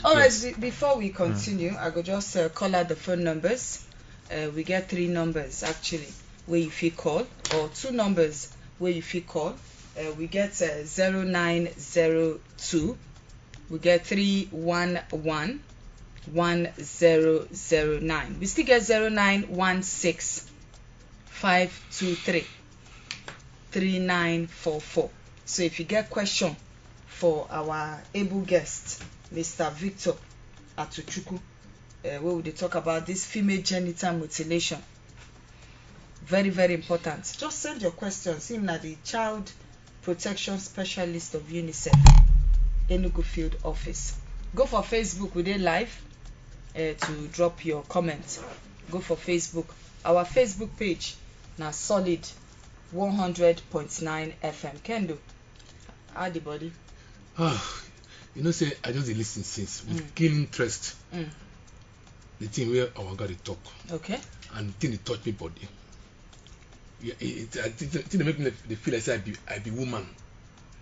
All right, before we continue, I go just call out the phone numbers. We get 3 numbers actually where you fit call, or 2 numbers where you fit call. We get 0902. We get 311 1009. We still get 0916 523 3944. So if you get question for our able guest, Mr. Victor Atuchukwu, where we dey talk about this female genital mutilation. Very, very important. Just send your questions. Him na the child protection specialist of UNICEF, Enugu Field Office. Go for Facebook, we dey live to drop your comment. Go for Facebook. Our Facebook page na solid 100.9 FM. Kendo, how the body? You know, say I just listen since with keen interest. The thing where our God talk. Okay. And the thing they touch me body. Yeah, I think they make me feel like say I be woman.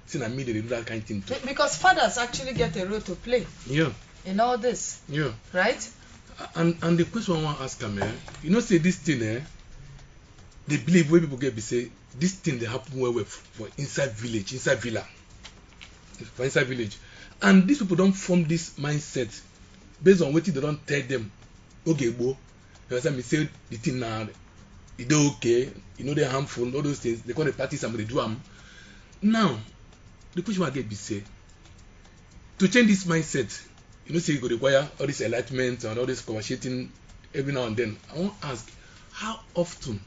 Since I made they do that kind of thing too. Because fathers actually get a role to play. Yeah. In all this. Yeah. Right? And the question I want to ask them, you know, say this thing, they believe where people get be say this thing they happen well for inside village, inside villa. For inside village. And these people don't form this mindset based on what they don't tell them. Okay, bo, you understand me say the thing now, it's okay, you know they're harmful, all those things, they call the practice and they do them. Now, the question I get be say, to change this mindset, you know, say you could require all this enlightenment and all this conversating every now and then. I want to ask, how often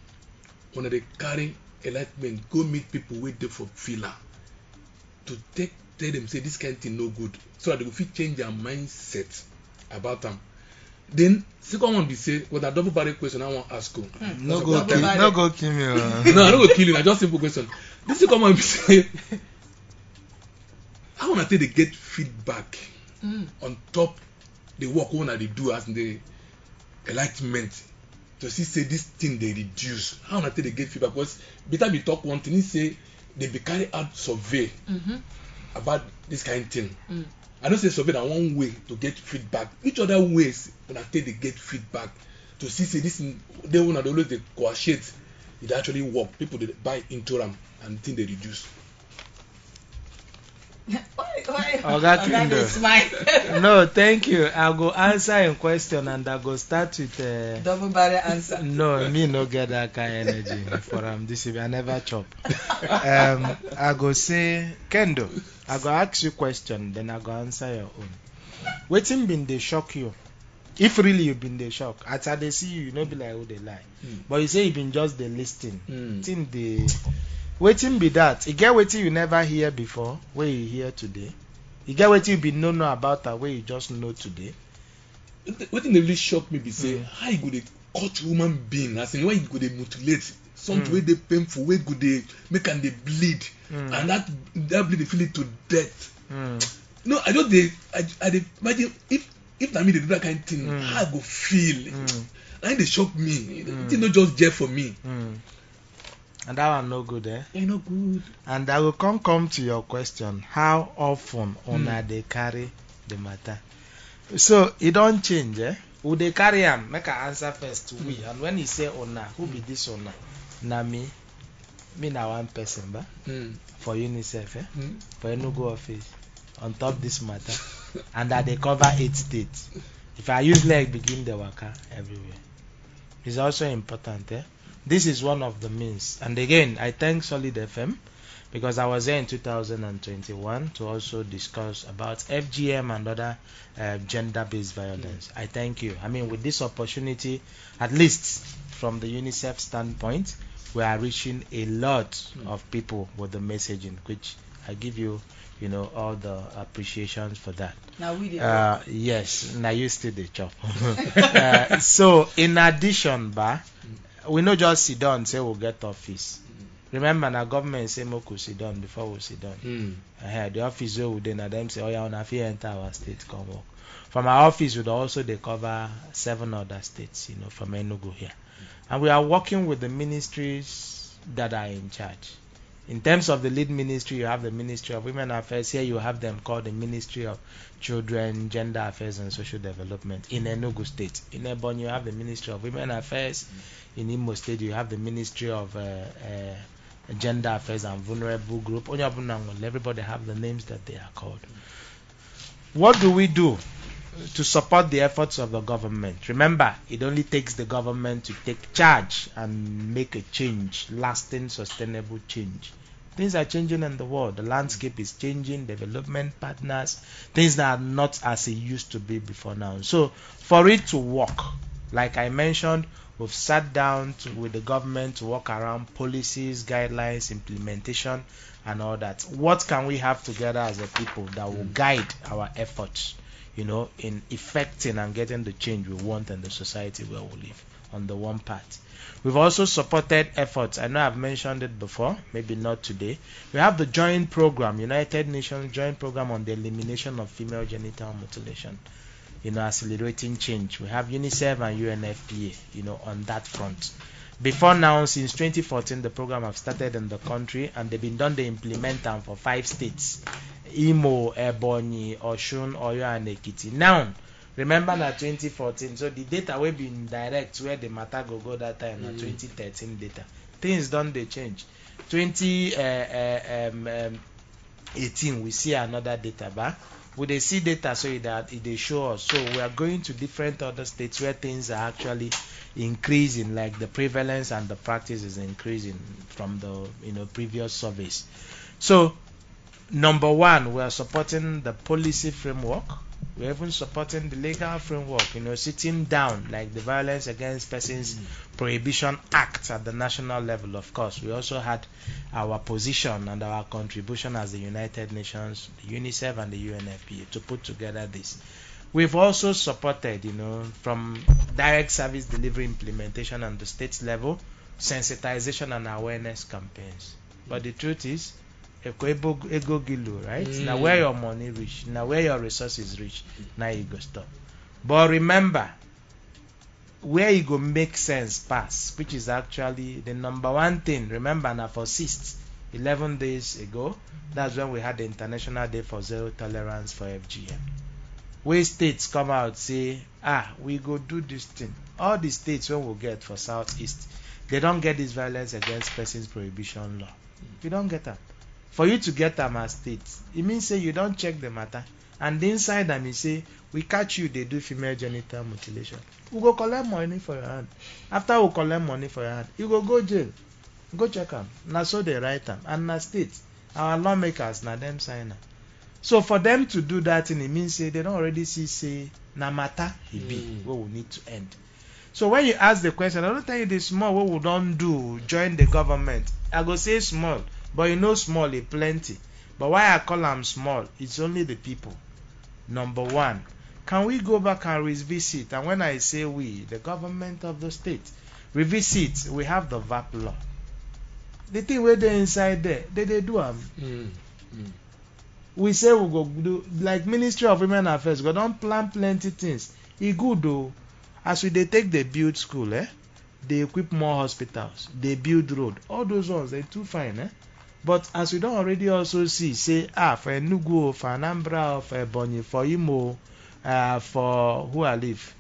when they carry enlightenment, go meet people with them for filler to tell them say this kind of thing no good, so that they will fit change their mindset about them. Then second one be say, with a double barrel question I want to ask you. No go kill me. No, I don't go kill you. I just simple question. This second one be say, I want to say they get feedback on top the work when they do as the enlightenment to see say this thing they reduce. How want to say they get feedback? Because better be talk one thing, he say they be carry out survey about this kind of thing. I don't say survey that one way to get feedback. Which other ways when I say they get feedback to see say this they want to always they coagulate, it actually work. People they buy into them and think they reduce. Why? No, thank you. I'll go answer your question and I'll go start with double barrel answer. No, me no get that kind of energy for this evening. I never chop. I go say, Kendo, I go ask you question, then I go answer your own. Waiting been they shock you. If really you been they shock, as they see you, no be like who they lie. But you say you been just the listing. Think the waiting be that. You get waiting you never hear before, where you hear today. You get what you been know about her where you just know today. What thing really shock me be say how you go dey cut human being, as in why you go dey mutilate something where they painful, where go they make and they bleed, and that bleed they feel it to death. No, I don't I imagine if na me they do that kind of thing, how I go feel. And they shock me. It not just there for me. And that one no good, eh? Yeah, no good. And I will come to your question. How often una they carry the matter? So it don't change, eh? Who they carry am? Make I answer first. We. And when he say una, who be this una? Na me. Me na one person, ba? For UNICEF, eh? For Enugu office. On top this matter. And that they cover 8 states. If I use leg, begin the waka everywhere. It's also important, eh? This is one of the means. And again, I thank Solid FM because I was there in 2021 to also discuss about FGM and other gender-based violence. I thank you. I mean, with this opportunity, at least from the UNICEF standpoint, we are reaching a lot of people with the messaging, which I give you, you know, all the appreciations for that. Now we did. Yes, now you still the chop. So, in addition, we not just sit down and say we'll get office. Remember, now government say we could sit down before we sit down. The office where we then them say, oh yeah, on a fee enter our state come work. From our office, we also they cover 7 other states, you know, from Enugu here, and we are working with the ministries that are in charge. In terms of the lead ministry, you have the Ministry of Women Affairs. Here you have them called the Ministry of Children, Gender Affairs and Social Development in Enugu State. In Ebonyi, you have the Ministry of Women Affairs. In Imo State, you have the Ministry of Gender Affairs and Vulnerable Group. Everybody have the names that they are called. What do we do to support the efforts of the government? Remember, it only takes the government to take charge and make a change, lasting, sustainable change. Things are changing in the world. The landscape is changing, development partners, things that are not as it used to be before now. So for it to work, like I mentioned, we've sat down with the government to work around policies, guidelines, implementation, and all that. What can we have together as a people that will guide our efforts, in effecting and getting the change we want in the society where we live, on the one part. We've also supported efforts. I know I've mentioned it before, maybe not today. We have the joint program, United Nations joint program on the elimination of female genital mutilation, accelerating change. We have UNICEF and UNFPA, on that front. Before now, since 2014, the program have started in the country and they've been done to implement them for 5 states. Imo, Ebonyi, Osun, Oyo, and Ekiti. Now, remember that 2014, so the data will be direct where the matter go that time, 2013 data. Things done, they change. 2018, we see another data back. We they see data so that they show us. So we are going to different other states where things are actually increasing, like the prevalence and the practice is increasing from the previous surveys. So number one, we are supporting the policy framework. We're even supporting the legal framework, sitting down, like the Violence Against Persons Prohibition Act at the national level. Of course, we also had our position and our contribution as the United Nations, the UNICEF and the UNFPA to put together this. We've also supported, from direct service delivery implementation on the state level, sensitization and awareness campaigns. But the truth is, right? Now where your money reach, now where your resources reach, now you go stop. But remember, where you go make sense pass, which is actually the number one thing. Remember now for 11 days ago, that's when we had the International Day for Zero Tolerance for FGM. Where states come out say, we go do this thing. All the states when we get for Southeast, they don't get this Violence Against Persons Prohibition law. You don't get that. For you to get them as states, it means say you don't check the matter. And inside them, you say, we catch you, they do female genital mutilation. We go collect money for your hand. After we collect money for your hand, you go jail. Go check them. Now so they write them. And now states, our lawmakers, now them sign them. So for them to do that, it means say they don't already see, say, na matter it be, what we need to end. So when you ask the question, I don't tell you the small, what we don't do, join the government. I go say small. But small is plenty. But why I call them small, it's only the people. Number one, can we go back and revisit? And when I say we, the government of the state, revisit, we have the VAP law. The thing where they inside there, they do them. We say we go do, like Ministry of Women Affairs, we don't plan plenty things. It good though. As they take the build school, they equip more hospitals, they build road. All those ones, they too fine, But as we don't already also see, say, for Enugu, for Anambra, for Ebonyi, for Imo, for who I live?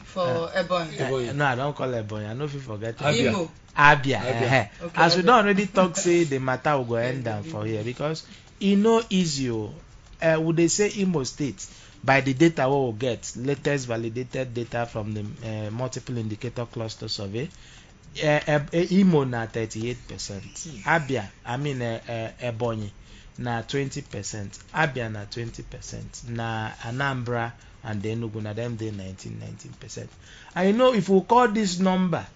For Ebonyi. No, I don't call Ebonyi. I know if you forget. Imo. Abia. Okay, As we don't already talk, say, the matter will go end down for here. Because easy. Would they say Imo State, by the data we will get, latest validated data from the multiple indicator cluster survey, Imo na 38%, Abia, Ebonyi na 20%, Abia na 20%, na Anambra and Enugu na them they 19%. I know if we call this number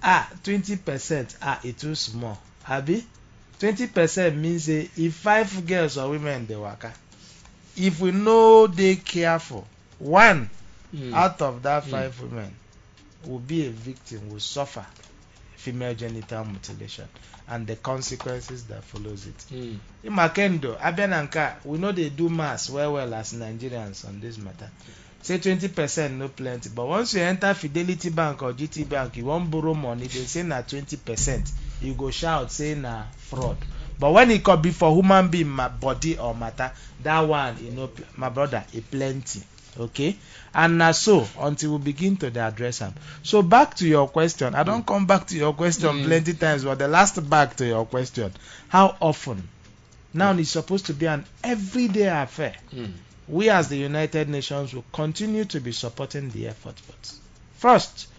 20%, it's too small. Abi 20% means if 5 girls or women they waka, if we know they careful, one out of that 5 women will be a victim, will suffer female genital mutilation and the consequences that follows it. In Makendo, Abiananka, we know they do mass well as Nigerians on this matter. Say 20% no plenty, but once you enter Fidelity Bank or GT Bank, you won't borrow money, they say na 20%. you go shout say na fraud. But when it could be for human being body or matter, that one, my brother, it plenty. Okay, and now so until we begin to address them. So back to your question. I don't come back to your question plenty times, but the last back to your question: how often? Now it's supposed to be an everyday affair. We as the United Nations will continue to be supporting the effort. But first,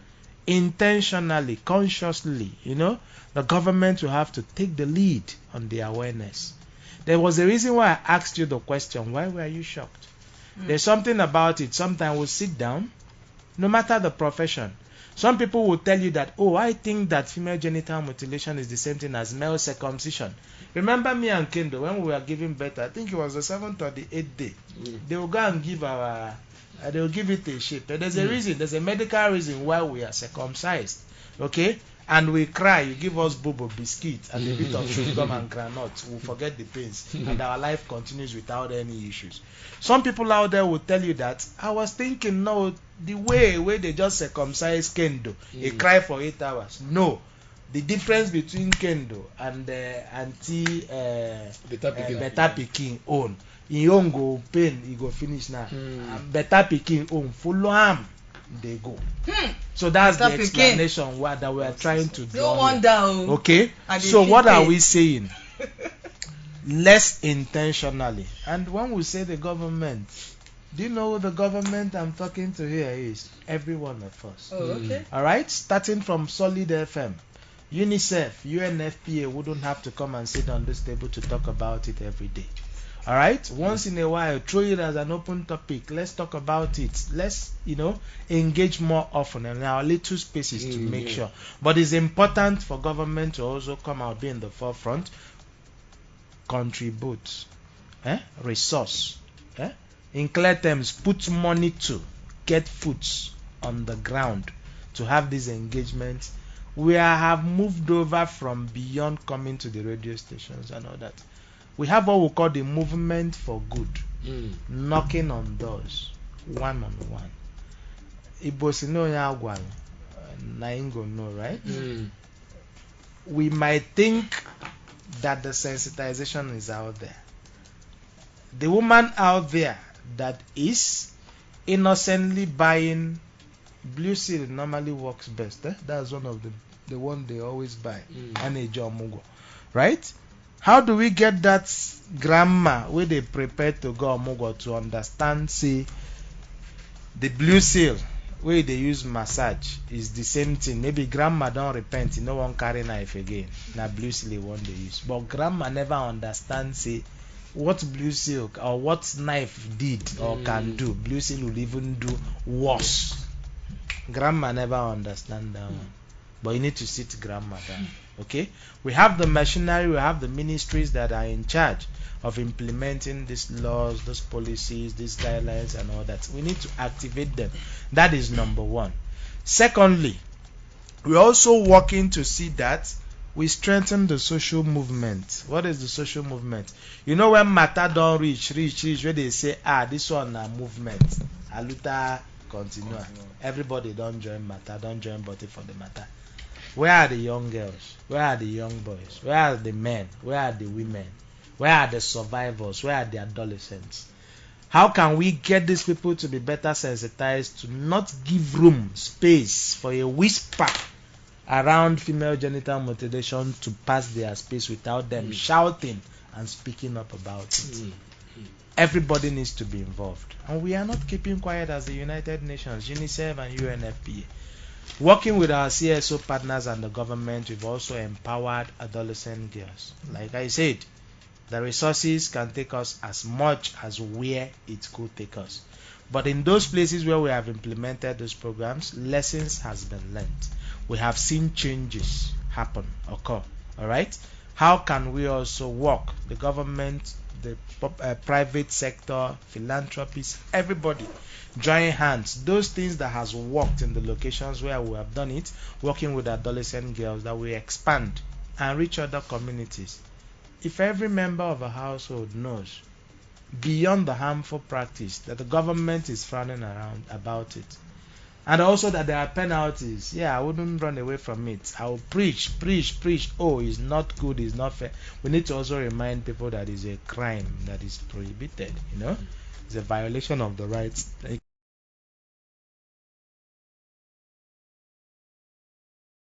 intentionally, consciously, the government will have to take the lead on the awareness. There was a reason why I asked you the question, why were you shocked? There's something about it. Sometimes we'll sit down, no matter the profession. Some people will tell you that, oh, I think that female genital mutilation is the same thing as male circumcision. Remember me and Kendo, when we were giving birth, I think it was the 7th or the 8th day. They will go and give they will give it a shape. There's a reason, there's a medical reason why we are circumcised. Okay? And we cry, you give us bobo biscuit and a bit of sugar and granite, we'll forget the pains and our life continues without any issues. Some people out there will tell you that I was thinking, no, the way they just circumcise Kendo, he cry for 8 hours. No, the difference between Kendo and Beta Pikin own, he own go pain, he go finish now. Beta Pikin own follow him, they go. So that's the explanation that we are trying to do. No wonder. Okay, so what are we saying? Less intentionally. And when we say the government, do you know who the government I'm talking to here is? Every one of us. Oh, okay. All right, starting from Solid FM, UNICEF, UNFPA wouldn't have to come and sit on this table to talk about it every day. All right, once in a while, throw it as an open topic. Let's talk about it. Let's, engage more often in our little spaces to make sure. But it's important for government to also come out, be in the forefront, contribute, resource, in clear terms, put money to get foots on the ground to have this engagement. We have moved over from beyond coming to the radio stations and all that. We have what we call the movement for good, knocking on doors, one-on-one. Ibosino Yagwal, Naingo no, right? We might think that the sensitization is out there. The woman out there that is innocently buying Blue Seal normally works best. That's one of the one they always buy. And a Jomugo, right? How do we get that grandma where they prepare to go Omugo to understand, say, the Blue Seal where they use massage is the same thing? Maybe grandma don't repent, no one carry knife again. Now Blue Seal one they use. But grandma never understands, say, what Blue Seal or what knife did or can do. Blue Seal will even do worse. Grandma never understand that one. But you need to sit grandma down. Okay? We have the machinery, we have the ministries that are in charge of implementing these laws, these policies, these guidelines and all that. We need to activate them. That is number one. Secondly, we're also working to see that we strengthen the social movement. What is the social movement? When matter don't reach, where they say, this one a movement. Aluta continua. Everybody don't join matter, don't join body for the matter. Where are the young girls? Where are the young boys? Where are the men? Where are the women? Where are the survivors? Where are the adolescents? How can we get these people to be better sensitized to not give room, space for a whisper around female genital mutilation to pass their space without them shouting and speaking up about it? Everybody needs to be involved. And we are not keeping quiet as the United Nations, UNICEF and UNFPA. Working with our CSO partners and the government, we've also empowered adolescent girls. Like I said, the resources can take us as much as where it could take us. But in those places where we have implemented those programs, lessons has been learned. We have seen changes occur. All right? How can we also work? The government, the private sector, philanthropists, everybody join hands. Those things that has worked in the locations where we have done it, working with adolescent girls, that we expand and reach other communities. If every member of a household knows beyond the harmful practice that the government is frowning around about it, And also that there are penalties. Yeah, I wouldn't run away from it. I'll preach. Oh, it's not good, it's not fair. We need to also remind people that it's a crime that is prohibited, you know. It's a violation of the rights.